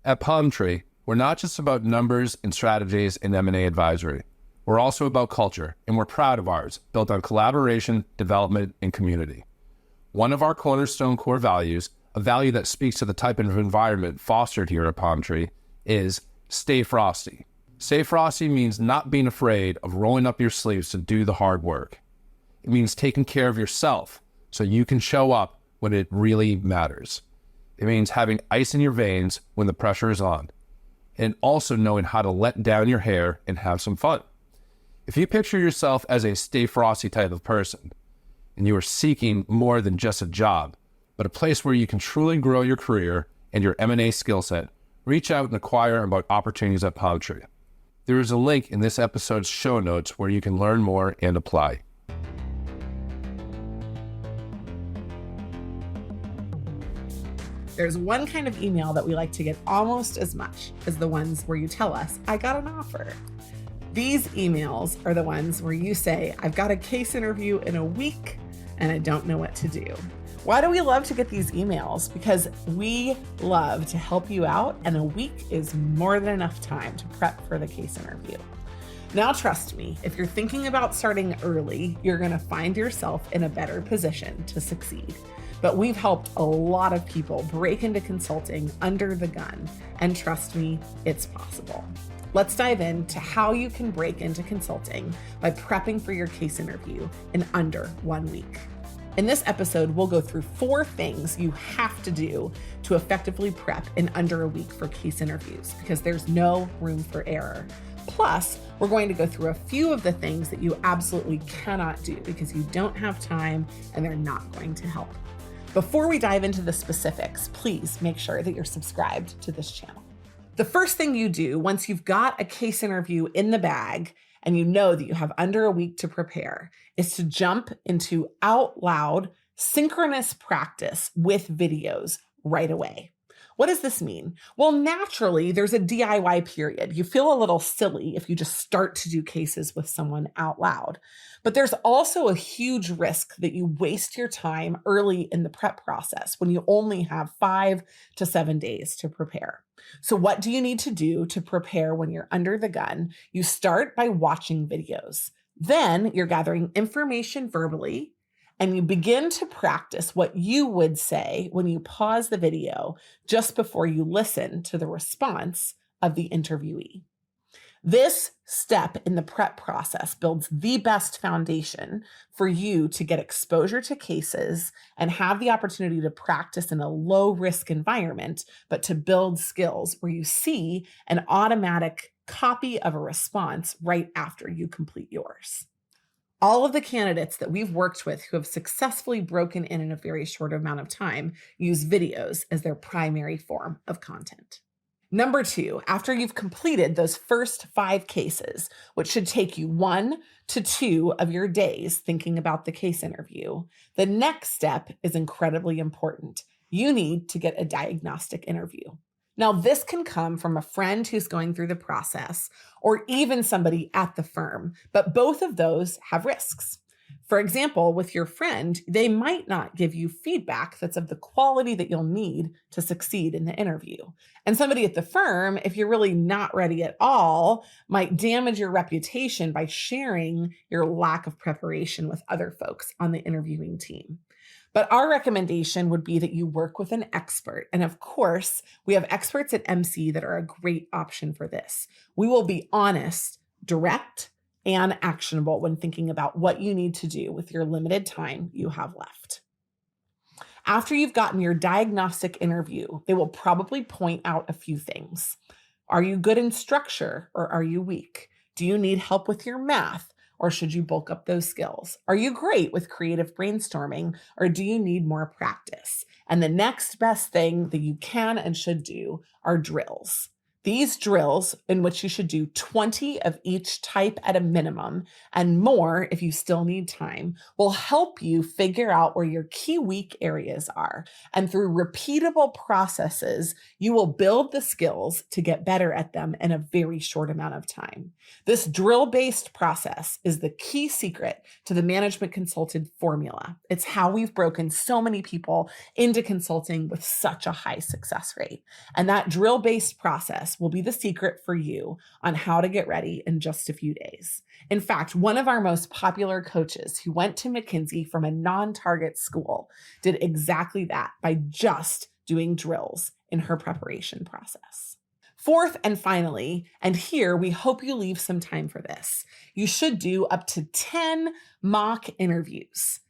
At Palm Tree, we're not just about numbers and strategies in M&A advisory. We're also about culture, and we're proud of ours, built on collaboration, development, and community. One of our cornerstone core values, a value that speaks to the type of environment fostered here at Palm Tree, is stay frosty. Stay frosty means not being afraid of rolling up your sleeves to do the hard work. It means taking care of yourself so you can show up when it really matters. It means having ice in your veins when the pressure is on, and also knowing how to let down your hair and have some fun. If you picture yourself as a stay frosty type of person, and you are seeking more than just a job, but a place where you can truly grow your career and your M&A skill set, reach out and inquire about opportunities at Palm Tree. There is a link in this episode's show notes where you can learn more and apply. There's one kind of email that we like to get almost as much as the ones where you tell us, I got an offer. These emails are the ones where you say, I've got a case interview in a week and I don't know what to do. Why do we love to get these emails? Because we love to help you out, and a week is more than enough time to prep for the case interview. Now, trust me, if you're thinking about starting early, you're going to find yourself in a better position to succeed. But we've helped a lot of people break into consulting under the gun, and trust me, it's possible. Let's dive into how you can break into consulting by prepping for your case interview in under 1 week. In this episode, we'll go through 4 things you have to do to effectively prep in under a week for case interviews, because there's no room for error. Plus, we're going to go through a few of the things that you absolutely cannot do because you don't have time and they're not going to help. Before we dive into the specifics, please make sure that you're subscribed to this channel. The first thing you do once you've got a case interview in the bag and you know that you have under a week to prepare is to jump into out loud synchronous practice with videos right away. What does this mean? Well, naturally, there's a DIY period. You feel a little silly if you just start to do cases with someone out loud. But there's also a huge risk that you waste your time early in the prep process when you only have 5 to 7 days to prepare. So what do you need to do to prepare when you're under the gun? You start by watching videos. Then you're gathering information verbally, and you begin to practice what you would say when you pause the video just before you listen to the response of the interviewee. This step in the prep process builds the best foundation for you to get exposure to cases and have the opportunity to practice in a low-risk environment, but to build skills where you see an automatic copy of a response right after you complete yours. All of the candidates that we've worked with who have successfully broken in a very short amount of time use videos as their primary form of content. Number 2, after you've completed those first 5 cases, which should take you 1 to 2 of your days thinking about the case interview, the next step is incredibly important. You need to get a diagnostic interview. Now, this can come from a friend who's going through the process or even somebody at the firm, but both of those have risks. For example, with your friend, they might not give you feedback that's of the quality that you'll need to succeed in the interview. And somebody at the firm, if you're really not ready at all, might damage your reputation by sharing your lack of preparation with other folks on the interviewing team. But our recommendation would be that you work with an expert. And of course, we have experts at MC that are a great option for this. We will be honest, direct, and actionable when thinking about what you need to do with your limited time you have left. After you've gotten your diagnostic interview, they will probably point out a few things. Are you good in structure or are you weak? Do you need help with your math? Or should you bulk up those skills? Are you great with creative brainstorming, or do you need more practice? And the next best thing that you can and should do are drills. These drills, in which you should do 20 of each type at a minimum and more if you still need time, will help you figure out where your key weak areas are. And through repeatable processes, you will build the skills to get better at them in a very short amount of time. This drill-based process is the key secret to the management consulted formula. It's how we've broken so many people into consulting with such a high success rate. And that drill-based process will be the secret for you on how to get ready in just a few days. In fact, one of our most popular coaches who went to McKinsey from a non-target school did exactly that by just doing drills in her preparation process. Fourth and finally, and here we hope you leave some time for this, you should do up to 10 mock interviews.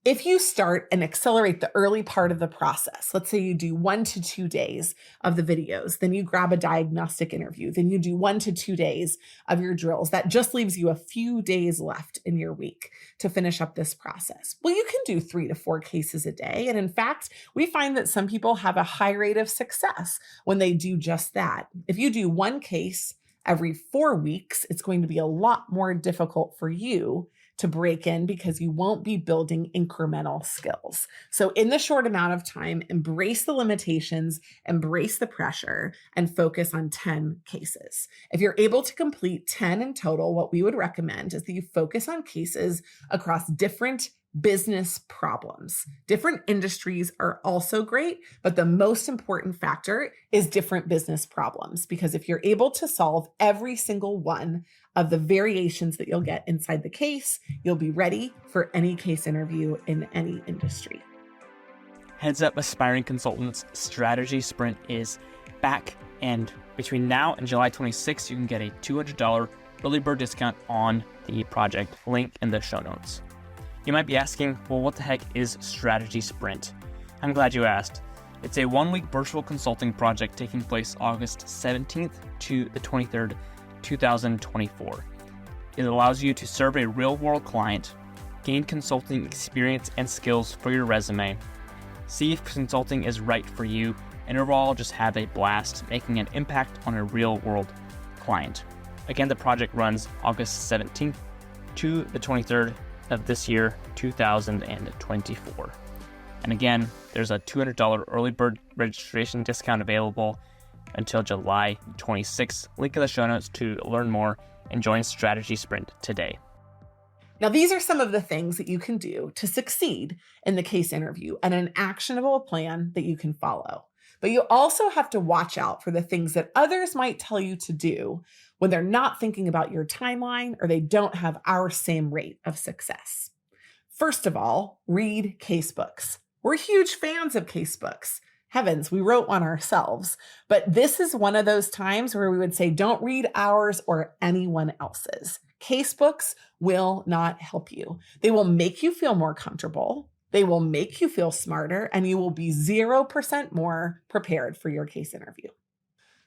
If you start and accelerate the early part of the process, let's say you do 1 to 2 days of the videos, then you grab a diagnostic interview, then you do 1 to 2 days of your drills. That just leaves you a few days left in your week to finish up this process. Well, you can do 3 to 4 cases a day. And in fact, we find that some people have a high rate of success when they do just that. If you do 1 case every 4 weeks, it's going to be a lot more difficult for you to break in because you won't be building incremental skills. So in the short amount of time, embrace the limitations, embrace the pressure, and focus on 10 cases. If you're able to complete 10 in total, what we would recommend is that you focus on cases across different business problems. Different industries are also great, but the most important factor is different business problems, because if you're able to solve every single one of the variations that you'll get inside the case, you'll be ready for any case interview in any industry. Heads up, aspiring consultants, Strategy Sprint is back, and between now and July 26th, you can get a $200 early bird discount on the project. Link in the show notes. You might be asking, well, what the heck is Strategy Sprint? I'm glad you asked. It's a 1-week virtual consulting project taking place August 17th to the 23rd, 2024. It allows you to serve a real-world client, gain consulting experience and skills for your resume, see if consulting is right for you, and overall just have a blast making an impact on a real-world client. Again, the project runs August 17th to the 23rd of this year, 2024. And again, there's a $200 early bird registration discount available until July 26th. Link in the show notes to learn more and join Strategy Sprint today. Now, these are some of the things that you can do to succeed in the case interview and an actionable plan that you can follow. But you also have to watch out for the things that others might tell you to do when they're not thinking about your timeline or they don't have our same rate of success. First of all, read case books. We're huge fans of case books. Heavens, we wrote one ourselves. But this is one of those times where we would say, don't read ours or anyone else's. Case books will not help you. They will make you feel more comfortable. They will make you feel smarter, and you will be 0% more prepared for your case interview.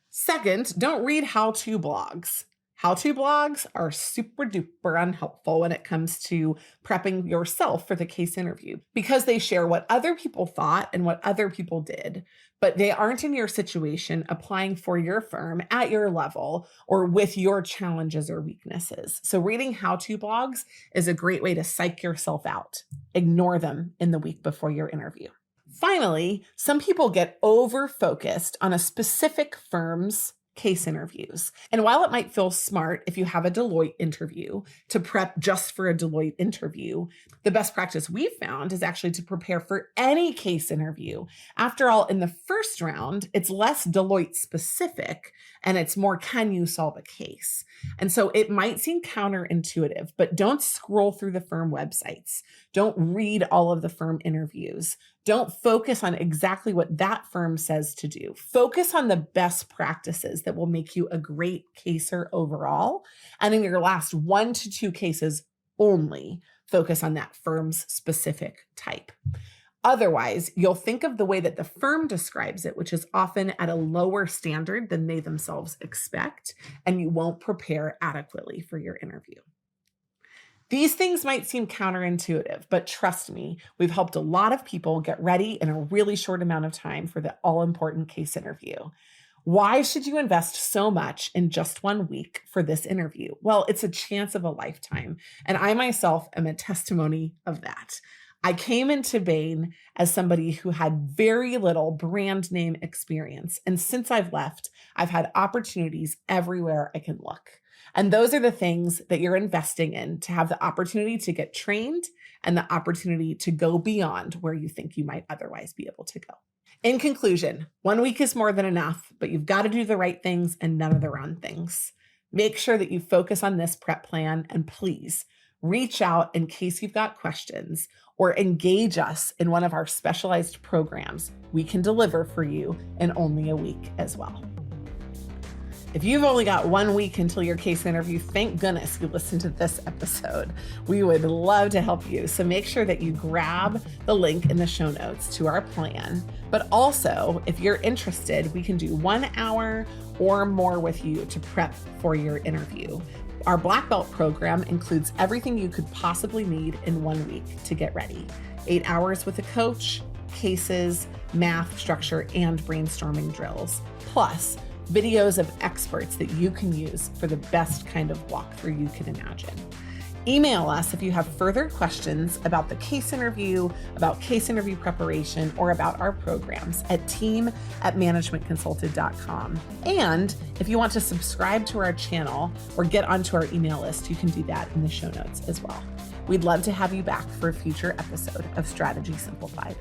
Second, don't read how-to blogs. How-to blogs are super duper unhelpful when it comes to prepping yourself for the case interview because they share what other people thought and what other people did, but they aren't in your situation applying for your firm at your level or with your challenges or weaknesses. So reading how-to blogs is a great way to psych yourself out. Ignore them in the week before your interview. Finally, some people get over-focused on a specific firm's case interviews. And while it might feel smart if you have a Deloitte interview to prep just for a Deloitte interview, the best practice we've found is actually to prepare for any case interview. After all, in the first round, it's less Deloitte specific and it's more, can you solve a case? And so it might seem counterintuitive, but don't scroll through the firm websites. Don't read all of the firm interviews. Don't focus on exactly what that firm says to do. Focus on the best practices that will make you a great caser overall. And in your last 1 to 2 cases only, focus on that firm's specific type. Otherwise, you'll think of the way that the firm describes it, which is often at a lower standard than they themselves expect, and you won't prepare adequately for your interview. These things might seem counterintuitive, but trust me, we've helped a lot of people get ready in a really short amount of time for the all-important case interview. Why should you invest so much in just 1 week for this interview? Well, it's a chance of a lifetime. And I myself am a testimony of that. I came into Bain as somebody who had very little brand name experience. And since I've left, I've had opportunities everywhere I can look. And those are the things that you're investing in to have the opportunity to get trained and the opportunity to go beyond where you think you might otherwise be able to go. In conclusion, 1 week is more than enough, but you've got to do the right things and none of the wrong things. Make sure that you focus on this prep plan, and please reach out in case you've got questions or engage us in one of our specialized programs we can deliver for you in only a week as well. If you've only got 1 week until your case interview, thank goodness you listened to this episode. We would love to help you. So make sure that you grab the link in the show notes to our plan. But also, if you're interested, we can do 1 hour or more with you to prep for your interview. Our Black Belt program includes everything you could possibly need in 1 week to get ready. 8 hours with a coach, cases, math, structure, and brainstorming drills. Plus, videos of experts that you can use for the best kind of walkthrough you can imagine. Email us if you have further questions about the case interview, about case interview preparation, or about our programs at team@managementconsulted.com. And if you want to subscribe to our channel or get onto our email list, you can do that in the show notes as well. We'd love to have you back for a future episode of Strategy Simplified.